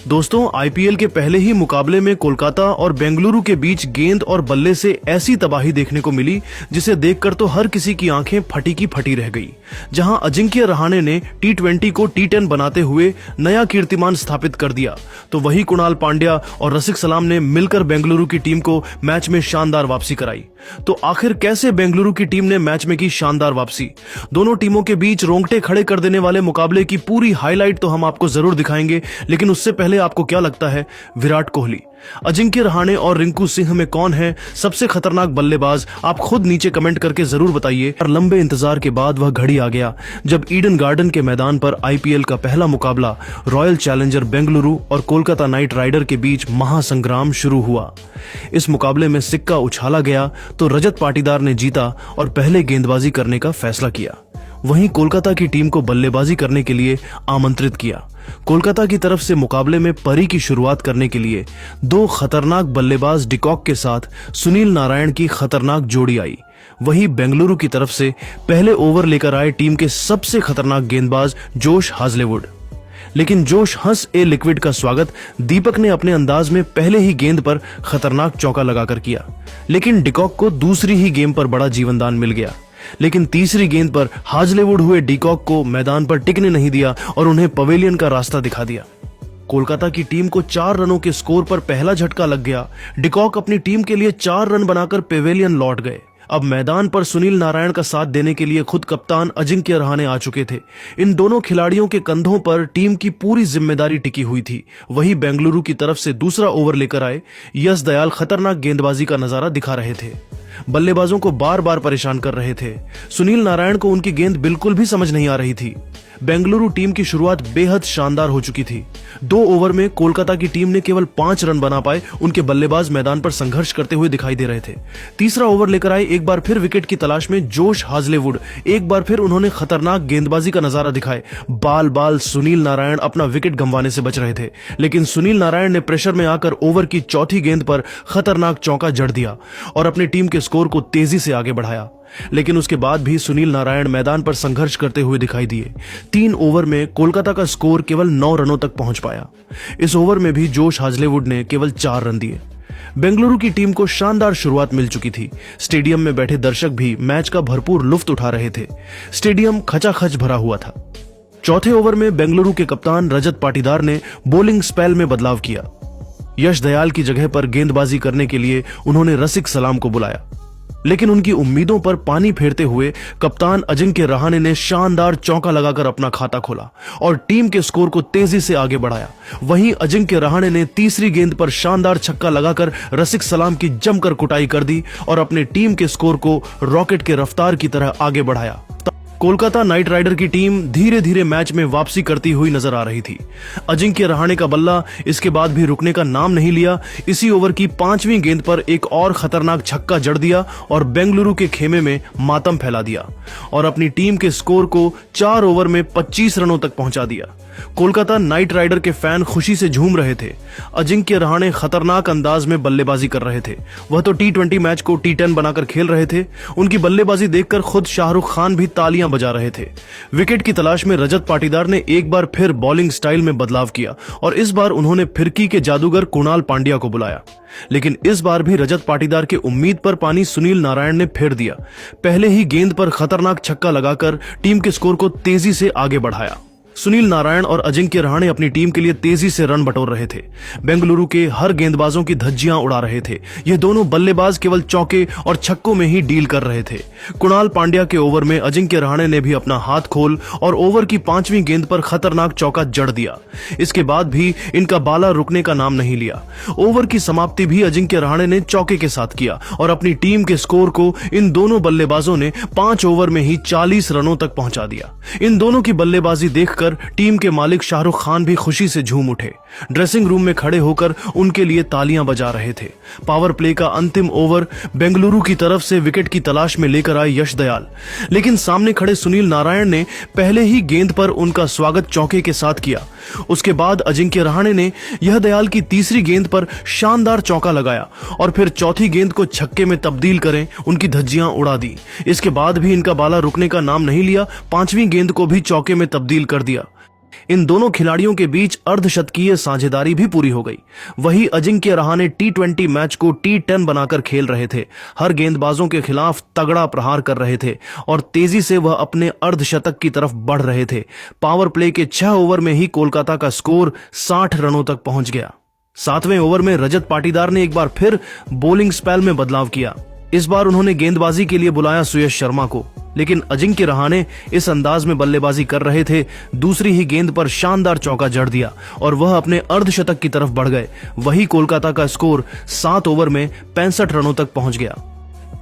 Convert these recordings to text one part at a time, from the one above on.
दोस्तों, आईपीएल के पहले ही मुकाबले में कोलकाता और बेंगलुरु के बीच गेंद और बल्ले से ऐसी तबाही देखने को मिली जिसे देखकर तो हर किसी की आंखें फटी की फटी रह गई। जहां अजिंक्य रहाणे ने टी20 को टी10 बनाते हुए नया कीर्तिमान स्थापित कर दिया, तो वही कुणाल पांड्या और रसिक सलाम ने मिलकर बेंगलुरु की टीम को मैच में शानदार वापसी कराई। तो आखिर कैसे बेंगलुरु की टीम ने मैच में की शानदार वापसी? दोनों टीमों के बीच रोंगटे खड़े कर देने वाले मुकाबले की पूरी हाईलाइट तो हम आपको जरूर दिखाएंगे, लेकिन उससे पहले आपको क्या लगता है, विराट कोहली, अजिंक्य रहाणे और रिंकू सिंह में कौन है सबसे खतरनाक बल्लेबाज? आप खुद नीचे कमेंट करके जरूर बताइए। और लंबे इंतजार के बाद वह घड़ी आ गया जब ईडन गार्डन के मैदान पर आईपीएल का पहला मुकाबला रॉयल चैलेंजर बेंगलुरु और कोलकाता नाइट राइडर के बीच महासंग्राम शुरू हुआ। इस मुकाबले में सिक्का उछाला गया तो रजत पाटीदार ने जीता और पहले गेंदबाजी करने का फैसला किया। वहीं कोलकाता की टीम को बल्लेबाजी करने के लिए आमंत्रित किया। कोलकाता की तरफ से मुकाबले में परी की शुरुआत करने के लिए दो खतरनाक बल्लेबाज डिकॉक के साथ सुनील नारायण की खतरनाक जोड़ी आई। वहीं बेंगलुरु की तरफ से पहले ओवर लेकर आए टीम के सबसे खतरनाक गेंदबाज जोश हाजलेवुड। लेकिन जोश हंस ए लिक्विड का स्वागत दीपक ने अपने अंदाज में पहले ही गेंद पर खतरनाक चौका लगाकर किया। लेकिन डिकॉक को दूसरी ही गेंद पर बड़ा जीवनदान मिल गया। लेकिन तीसरी गेंद पर हाजलेवुड हुए डिकॉक को मैदान पर टिकने नहीं दिया और उन्हें पवेलियन का रास्ता दिखा दिया। कोलकाता की टीम को 4 रनों के स्कोर पर पहला झटका लग गया। डिकॉक अपनी टीम के लिए 4 रन बनाकर पवेलियन लौट गए। अब मैदान पर सुनील नारायण का साथ देने के लिए खुद कप्तान अजिंक्य रहाणे आ चुके थे। इन दोनों खिलाड़ियों के कंधों पर टीम की पूरी जिम्मेदारी टिकी हुई थी। वहीं बेंगलुरु की तरफ से दूसरा ओवर लेकर आए यश दयाल खतरनाक गेंदबाजी का नजारा दिखा रहे थे। बल्लेबाजों को बार बार परेशान कर रहे थे। सुनील नारायण को उनकी गेंद बिल्कुल भी समझ नहीं आ रही थी। बेंगलुरु टीम की शुरुआत बेहद शानदार हो चुकी थी। 2 ओवर में कोलकाता की टीम ने केवल 5 रन बना पाए। उनके बल्लेबाज मैदान पर संघर्ष करते हुए दिखाई दे रहे थे। तीसरा ओवर लेकर आए एक बार फिर विकेट की तलाश में जोश हाजलेवुड। एक बार फिर उन्होंने खतरनाक गेंदबाजी का नजारा दिखाए। बाल बाल सुनील नारायण अपना विकेट गंवाने से बच रहे थे, लेकिन सुनील नारायण ने प्रेशर में आकर ओवर की चौथी गेंद पर खतरनाक चौका जड़ दिया और अपनी टीम के स्कोर को तेजी से आगे बढ़ाया। लेकिन उसके बाद भी सुनील नारायण मैदान पर संघर्ष करते हुए दिखाई दिए। 3 ओवर में कोलकाता का स्कोर केवल 9 रनों तक पहुंच पाया। इस ओवर में भी जोश हाजलेवुड ने केवल 4 रन दिए। बेंगलुरु की टीम को शानदार शुरुआत मिल चुकी थी। स्टेडियम में बैठे दर्शक भी मैच का भरपूर लुत्फ उठा रहे थे। स्टेडियम खचाखच भरा हुआ था। चौथे ओवर में बेंगलुरु के कप्तान रजत पाटीदार ने बॉलिंग स्पेल में बदलाव किया। यश दयाल की जगह पर गेंदबाजी करने के लिए उन्होंने रसिक सलाम को बुलाया। लेकिन उनकी उम्मीदों पर पानी फेरते हुए कप्तान अजिंक्य रहाणे ने शानदार चौका लगाकर अपना खाता खोला और टीम के स्कोर को तेजी से आगे बढ़ाया। वहीं अजिंक्य रहाणे ने तीसरी गेंद पर शानदार छक्का लगाकर रसिक सलाम की जमकर कुटाई कर दी और अपने टीम के स्कोर को रॉकेट के रफ्तार की तरह आगे बढ़ाया। कोलकाता नाइट राइडर की टीम धीरे धीरे मैच में वापसी करती हुई नजर आ रही थी। अजिंक्य रहाणे का बल्ला इसके बाद भी रुकने का नाम नहीं लिया। इसी ओवर की 5वीं गेंद पर एक और खतरनाक छक्का जड़ दिया और बेंगलुरु के खेमे में मातम फैला दिया और अपनी टीम के स्कोर को 4 ओवर में 25 रनों तक पहुंचा दिया। कोलकाता नाइट राइडर के फैन खुशी से झूम रहे थे। अजिंक्य रहाणे खतरनाक अंदाज में बल्लेबाजी कर रहे थे। वह तो टी20 मैच को टी10 बनाकर खेल रहे थे। उनकी बल्लेबाजी देखकर खुद शाहरुख खान भी तालियां बजा रहे थे। विकेट की तलाश में रजत पाटीदार ने एक बार फिर बॉलिंग स्टाइल में बदलाव किया और इस बार उन्होंने फिरकी के जादूगर कुणाल पांड्या को बुलाया। लेकिन इस बार भी रजत पाटीदार के उम्मीद पर पानी सुनील नारायण ने फेर दिया। पहले ही गेंद पर खतरनाक छक्का लगाकर टीम के स्कोर को तेजी से आगे बढ़ाया। सुनील नारायण और अजिंक्य रहाणे अपनी टीम के लिए तेजी से रन बटोर रहे थे। बेंगलुरु के हर गेंदबाजों की धज्जियां उड़ा रहे थे। ये दोनों बल्लेबाज केवल चौके और छक्कों में ही डील कर रहे थे। कुणाल पांड्या के ओवर में अजिंक्य रहाणे ने भी अपना हाथ खोल और ओवर की 5वीं गेंद पर खतरनाक चौका जड़ दिया। इसके बाद भी इनका बाला रुकने का नाम नहीं लिया। ओवर की समाप्ति भी अजिंक्य रहाणे ने चौके के साथ किया और अपनी टीम के स्कोर को इन दोनों बल्लेबाजों ने 5 ओवर में ही 40 रनों तक पहुंचा दिया। इन दोनों की बल्लेबाजी देखकर टीम के मालिक शाहरुख खान भी खुशी से झूम उठे। ड्रेसिंग रूम में खड़े होकर उनके लिए तालियां बजा रहे थे। पावर प्ले का अंतिम ओवर बेंगलुरु की तरफ से विकेट की तलाश में लेकर आए यश दयाल, लेकिन सामने खड़े सुनील नारायण ने पहले ही गेंद पर उनका स्वागत चौके के साथ किया। उसके बाद अजिंक्य रहाणे ने यह दयाल की तीसरी गेंद पर शानदार चौका लगाया और फिर चौथी गेंद को छक्के में तब्दील करें उनकी धज्जियां उड़ा दी। इसके बाद भी इनका बाला रुकने का नाम नहीं लिया। 5वीं गेंद को भी चौके में तब्दील कर दिया। इन दोनों खिलाड़ियों के बीच अर्धशतकीय साझेदारी भी पूरी हो गई। वही अजिंक्य रहाणे T20 मैच को T10 बनाकर खेल रहे थे, हर गेंदबाजों के खिलाफ तगड़ा प्रहार कर रहे थे और तेजी से वह अपने अर्धशतक की तरफ बढ़ रहे थे। पावर प्ले के 6 ओवर में ही कोलकाता का स्कोर 60 रनों तक पहुंच गया। 7वें ओवर में रजत पाटीदार ने एक बार फिर बॉलिंग स्पेल में बदलाव किया। इस बार उन्होंने गेंदबाजी के लिए बुलाया सुयश शर्मा को, लेकिन अजिंक्य रहाणे इस अंदाज में बल्लेबाजी कर रहे थे, दूसरी ही गेंद पर शानदार चौका जड़ दिया और वह अपने अर्धशतक की तरफ बढ़ गए। वही कोलकाता का स्कोर 7 ओवर में 65 रनों तक पहुंच गया।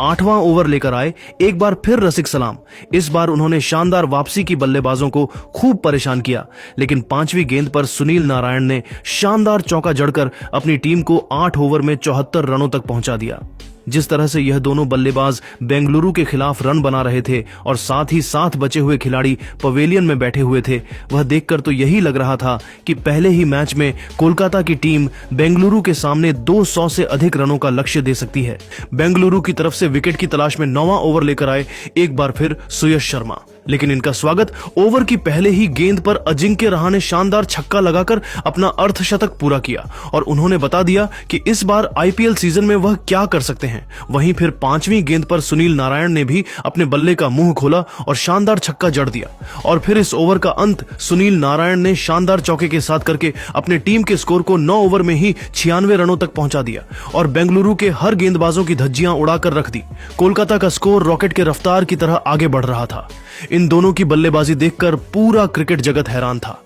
8वां ओवर लेकर आए एक बार फिर रसिक सलाम। इस बार उन्होंने शानदार वापसी की बल्लेबाजों को खूब परेशान किया, लेकिन 5वीं गेंद पर सुनील नारायण ने शानदार चौका जड़कर अपनी टीम को 8 ओवर में 74 रनों तक पहुंचा दिया। जिस तरह से यह दोनों बल्लेबाज बेंगलुरु के खिलाफ रन बना रहे थे और साथ ही साथ बचे हुए खिलाड़ी पवेलियन में बैठे हुए थे, वह देखकर तो यही लग रहा था कि पहले ही मैच में कोलकाता की टीम बेंगलुरु के सामने 200 से अधिक रनों का लक्ष्य दे सकती है। बेंगलुरु की तरफ से विकेट की तलाश में 9वां ओवर लेकर आए एक बार फिर सुयश शर्मा, लेकिन इनका स्वागत ओवर की पहले ही गेंद पर अजिंक्य रहाणे ने शानदार छक्का लगाकर अपना अर्धशतक पूरा किया और उन्होंने बता दिया कि इस बार आईपीएल सीजन में वह क्या कर सकते हैं। वहीं फिर 5वीं गेंद पर सुनील नारायण ने भी अपने बल्ले का मुंह खोला और शानदार छक्का जड़ दिया और फिर इस ओवर का अंत सुनील नारायण ने शानदार चौके के साथ करके अपने टीम के स्कोर को 9 ओवर में ही 96 रनों तक पहुंचा दिया और बेंगलुरु के हर गेंदबाजों की धज्जियां उड़ाकर रख दी। कोलकाता का स्कोर रॉकेट के रफ्तार की तरह आगे बढ़ रहा था। इन दोनों की बल्लेबाजी देखकर पूरा क्रिकेट जगत हैरान था।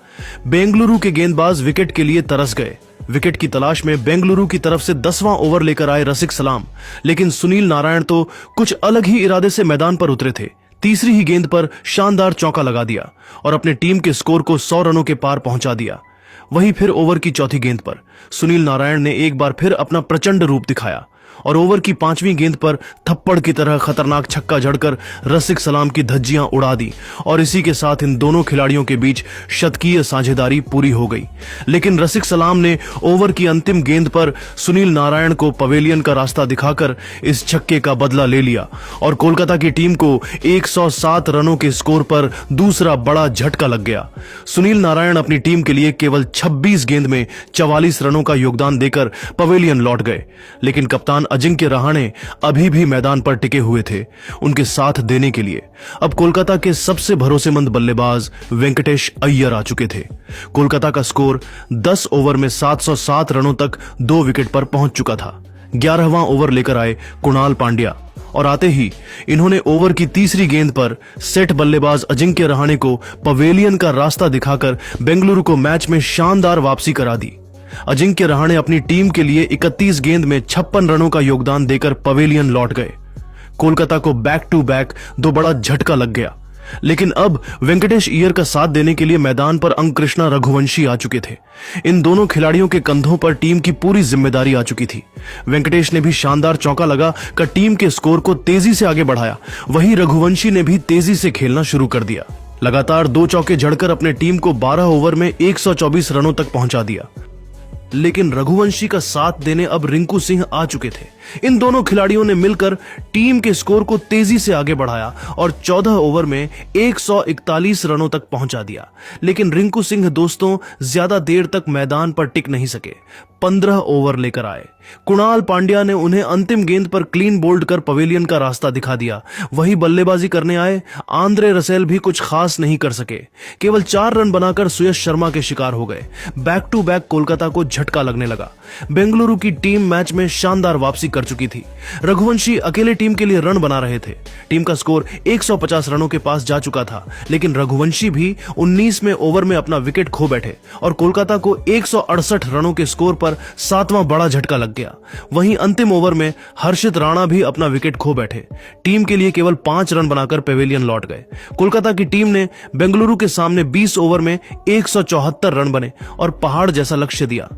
बेंगलुरु के गेंदबाज विकेट के लिए तरस गए। विकेट की तलाश में बेंगलुरु की तरफ से 10वां ओवर लेकर आए रसिक सलाम, लेकिन सुनील नारायण तो कुछ अलग ही इरादे से मैदान पर उतरे थे। तीसरी ही गेंद पर शानदार चौका लगा दिया और अपने टीम के स्कोर को 100 रनों के पार पहुंचा दिया। वहीं फिर ओवर की चौथी गेंद पर सुनील नारायण ने एक बार फिर अपना प्रचंड रूप दिखाया और ओवर की 5वीं गेंद पर थप्पड़ की तरह खतरनाक छक्का जड़कर रसिक सलाम की धज्जियां उड़ा दी और इसी के साथ इन दोनों खिलाड़ियों के बीच शतकीय साझेदारी पूरी हो गई। लेकिन रसिक सलाम ने ओवर की अंतिम गेंद पर सुनील नारायण को पवेलियन का रास्ता दिखाकर इस छक्के का बदला ले लिया और कोलकाता की टीम को 107 रनों के स्कोर पर दूसरा बड़ा झटका लग गया। सुनील नारायण अपनी टीम के लिए केवल 26 गेंद में 44 रनों का योगदान देकर पवेलियन लौट गए, लेकिन कप्तान अजिंक्य रहाणे अभी भी मैदान पर टिके हुए थे उनके साथ देने के लिए। अब कोलकाता के सबसे भरोसेमंद बल्लेबाज वेंकटेश अय्यर आ चुके थे। कोलकाता का स्कोर 10 ओवर में 707 रनों तक 2 विकेट पर पहुंच चुका था। 11वां ओवर लेकर आए कुणाल पांड्या और आते ही इन्होंने ओवर की तीसरी गेंद पर सेट बल्लेबाज अजिंक्य रहाणे को पवेलियन का रास्ता दिखाकर बेंगलुरु को मैच में शानदार वापसी करा दी। अजिंक्य रहाणे अपनी टीम के लिए 31 गेंद में 56 रनों का योगदान देकर पवेलियन लौट गए। कोलकाता को बैक टू बैक 2 बड़ा झटका लग गया, लेकिन अब वेंकटेश अय्यर का साथ देने के लिए मैदान पर अंकृष्णा रघुवंशी आ चुके थे। इन दोनों खिलाड़ियों के कंधों पर टीम की पूरी जिम्मेदारी आ चुकी थी। वेंकटेश ने भी शानदार चौका लगा कर टीम के स्कोर को तेजी से आगे बढ़ाया, वहीं रघुवंशी ने भी तेजी से खेलना शुरू कर दिया। लगातार 2 चौके जड़कर अपने टीम को 12 ओवर में 124 रनों तक पहुंचा दिया। लेकिन रघुवंशी का साथ देने अब रिंकू सिंह आ चुके थे। इन दोनों खिलाड़ियों ने मिलकर टीम के स्कोर को तेजी से आगे बढ़ाया और 14 ओवर में 141 रनों तक पहुंचा दिया। लेकिन रिंकू सिंह दोस्तों ज्यादा देर तक मैदान पर टिक नहीं सके। 15 ओवर लेकर आए। कुणाल पांड्या ने उन्हें अंतिम गेंद पर क्लीन बोल्ड कर पवेलियन का रास्ता दिखा दिया। वही बल्लेबाजी करने आए आंद्रे रसेल भी कुछ खास नहीं कर सके। केवल 4 रन बनाकर सुयश शर्मा के शिकार हो गए। बैक टू बैक कोलकाता को झटका लगने लगा। बेंगलुरु की टीम मैच में शानदार वापसी कर चुकी थी। रघुवंशी अकेले टीम के लिए रन बना रहे थे। टीम का स्कोर 150 रनों के पास जा चुका था, लेकिन रघुवंशी भी 19वें ओवर में अपना विकेट खो बैठे और कोलकाता को 168 रनों के स्कोर पर 7वां बड़ा झटका लग गया। वहीं अंतिम ओवर में हर्षित राणा भी अपना विकेट खो बैठे। टीम के लिए केवल 5 रन बनाकर पवेलियन लौट गए। कोलकाता की टीम ने बेंगलुरु के सामने 20 ओवर में 174 रन बने और पहाड़ जैसा लक्ष्य दिया।